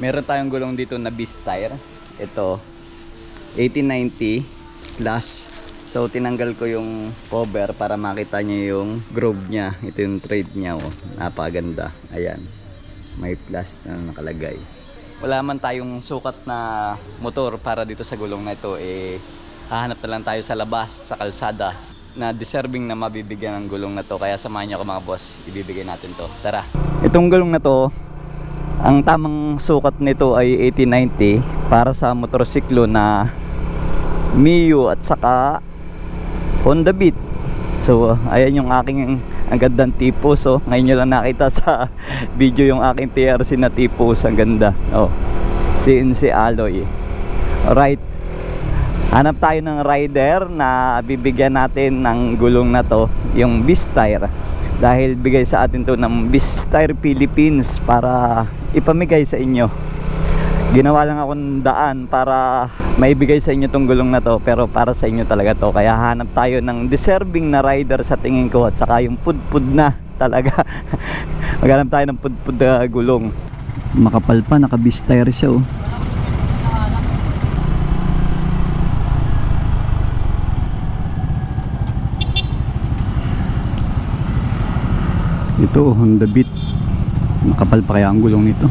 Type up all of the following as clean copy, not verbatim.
Meron tayong gulong dito na Beast tire. Ito, 1890 plus. So tinanggal ko yung cover para makita nyo yung groove niya. Ito yung tread niya, oh. Napakaganda. Ayan, may plus na nakalagay. Wala man tayong sukat na motor para dito sa gulong na ito, hahanap na lang tayo sa labas, sa kalsada, na deserving na mabibigyan ng gulong na to. Kaya samahan nyo ako mga boss, ibibigay natin to. Tara. Itong gulong na to, ang tamang sukat nito ay 1890 para sa motorsiklo na Mio at saka Honda Beat. So ayan yung aking ang gandang tipos. So ngayon nyo lang nakita sa video yung aking TRC na tipos. Ang ganda. Oh, CNC alloy. Alright, hanap tayo ng rider na bibigyan natin ng gulong na to, yung Beast tire. Dahil bigay sa atin to ng Beast Tire Philippines para ipamigay sa inyo. Ginawa lang akong daan para maibigay sa inyo tong gulong na to, pero para sa inyo talaga to. Kaya hanap tayo ng deserving na rider sa tingin ko, at saka yung pudpud na talaga. Maghanap tayo ng pudpud na gulong. Makapal pa, naka Beast tire siya, oh. Ito, Honda Beat. Makapal pa kaya ang gulong nito?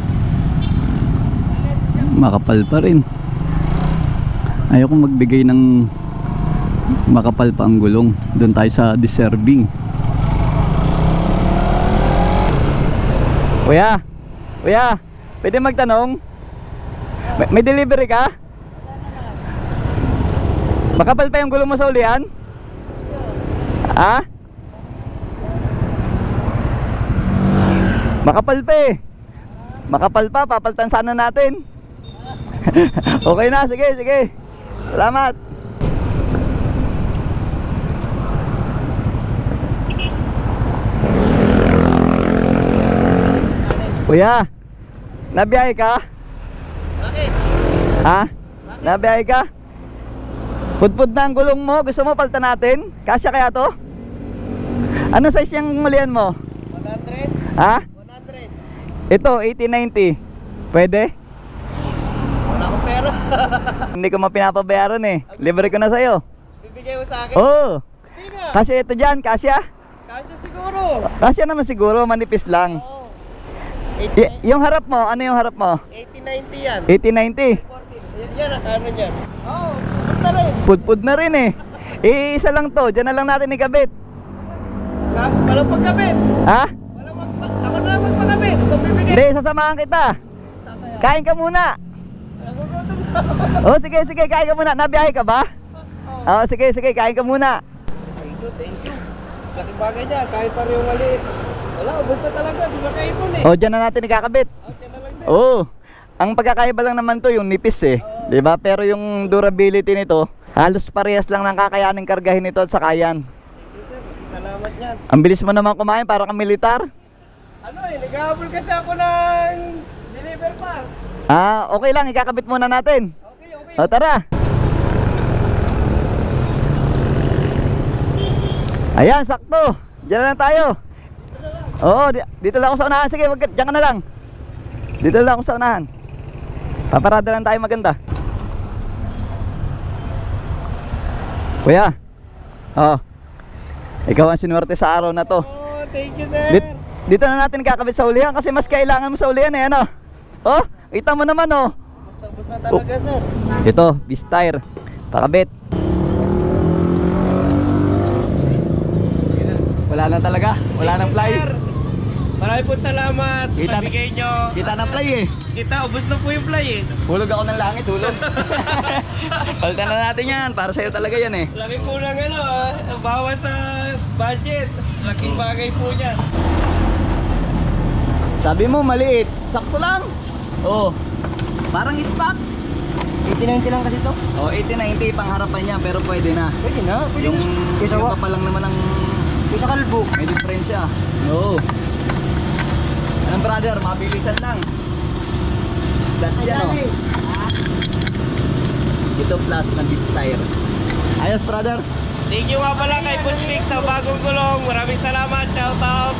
Makapal pa rin. Ayoko magbigay ng makapal pa ang gulong. Doon tayo sa deserving. Kuya, kuya, pwede magtanong? May delivery ka? Makapal pa yung gulong mo sa ulian? Ha? Makapal pa eh. Makapal pa, papalitan sana natin. Okay na, sige, sige. Salamat. Kuya, nabiyahe ka? Bakit? Ha? Nabiyahe ka? Pudpud na ang gulong mo, gusto mo palitan natin? Kasya kaya to? Ano size yung malian mo? 100? Ha? 100. Ito, 1890. Pwede? Wala akong pera. Hindi ko mapinapabayaran eh. Libre ko na sa'yo. Bibigay mo sa akin? Oo. Hindi nga. Kasi ito dyan, kasya. Kasya siguro. Kasya naman siguro, manipis lang. Oo. Yung harap mo, ano yung harap mo? 1890 yan. 1890. 14. Yan, ano yan? Oo, basta rin. Pudpud na rin eh. Isa lang to, dyan na lang natin ikabit. Walang pagkabit. Ha? Ako na lang magpakabit. Kung bibigay. Hindi, sasamahan kita. Kain ka muna. Oh, sige, sige, kain ka muna. Nabiyahe ka ba? Oh, sige, sige, kain ka muna. Thank you, thank you. Laking bagay niya, kahit pareho maliit. Wala, ubos na talaga, di ba kaipon eh. Oh, dyan na natin ikakabit. Okay na lang din. Oh, ang pagkakaiba lang naman to yung nipis eh. 'Di ba? Pero yung durability nito, halos parehas lang ng kakayaning kargahin nito at sakayan. Thank you, sir. Salamat niyan. Ang bilis mo naman kumain para kang militar. Ano eh, naghahabol kasi ako ng deliver pa. Ah, okay lang, ikakabit muna natin. Okay, okay. O tara. Ayan, sakto. Diyan na lang tayo. Oo, dito lang ako sa unahan. Sige, diyan ka na lang. Dito lang ako sa unahan. Paparada lang tayo maganda. Kuya. Oh. Ikaw ang sinuwerte sa araw na to. Oh, thank you, sir. Dito na natin kakabit sa ulihan kasi mas kailangan mo sa ulihan eh, ano? Oh, kita mo naman oh. Bus na talaga, sir. Ito, Beast tire. Pakabit. Wala na talaga, wala nang fly. Sir, maraming po salamat Kita sa na- bigay nyo. Kita na fly eh. Kita, ubos na po yung fly eh. Hulog ako ng langit, hulog. Palitan na natin yan, para sa'yo talaga yan eh. Laki po ng ano, bawas sa budget. Laking bagay po niya. Sabi mo maliit, sakto lang. Oh, parang stock. 1890 lang kasi to. Oh, 1890 pang harapan niya, pero pwede na. Pwede na, Yung pa lang naman ang Isa kalbo. may diferensya. Oo. Anong brother, mabilisan lang. Plus yan oh. Ito plus na Beast tire. Ayos brother. Thank you nga pala kay Boss Vic sa bagong gulong. Maraming salamat. Shout out.